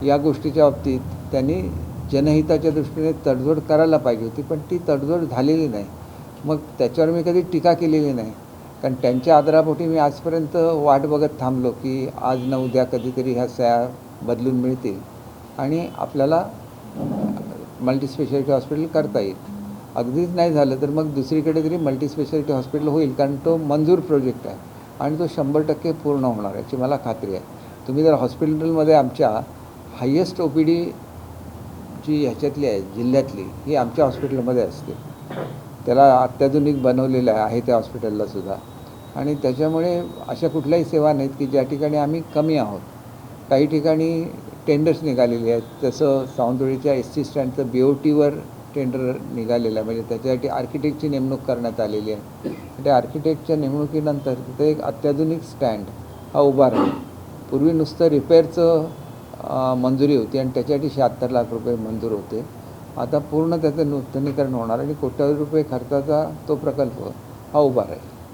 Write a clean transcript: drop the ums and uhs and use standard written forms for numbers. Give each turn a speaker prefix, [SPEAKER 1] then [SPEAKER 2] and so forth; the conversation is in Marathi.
[SPEAKER 1] या गोष्टीच्या बाबतीत त्यांनी जनहिताच्या दृष्टीने तडजोड करायला पाहिजे होती, पण ती तडजोड झालेली नाही. मग त्याच्यावर मी कधी टीका केलेली नाही, कारण त्यांच्या आदरापोटी मी आजपर्यंत वाट बघत थांबलो की आज न उद्या कधीतरी ह्या सह्या बदलून मिळतील आणि आपल्याला मल्टीस्पेशालिटी हॉस्पिटल करता येईल. अगदीच नाही झालं तर मग दुसरीकडे तरी मल्टीस्पेशालिटी हॉस्पिटल होईल, कारण तो मंजूर प्रोजेक्ट आहे आणि तो 100% पूर्ण होणार याची मला खात्री आहे. तुम्ही जर हॉस्पिटलमध्ये आमच्या हायेस्ट OPD जी ह्याच्यातली आहे जिल्ह्यातली, ही आमच्या हॉस्पिटलमध्ये असते. त्याला अत्याधुनिक बनवलेलं आहे त्या हॉस्पिटललासुद्धा, आणि त्याच्यामुळे अशा कुठल्याही सेवा नाहीत की ज्या ठिकाणी आम्ही कमी आहोत. काही ठिकाणी टेंडर्स निघालेली आहेत, जसं सावंतवाडीच्या ST स्टँडचं BOTवर टेंडर निघालेलं आहे, म्हणजे त्याच्यासाठी आर्किटेक्टची नेमणूक करण्यात आलेली आहे. त्या आर्किटेक्टच्या नेमणुकीनंतर तिथे एक अत्याधुनिक स्टँड हा उभा राहील. पूर्वी नुसतं रिपेअरचं मंजुरी होती आणि त्याच्यासाठी 76 लाख रुपये मंजूर होते. आता पूर्ण त्याचं नूतनीकरण होणार आणि कोट्यावधी रुपये खर्चाचा तो प्रकल्प हा उभा राहील.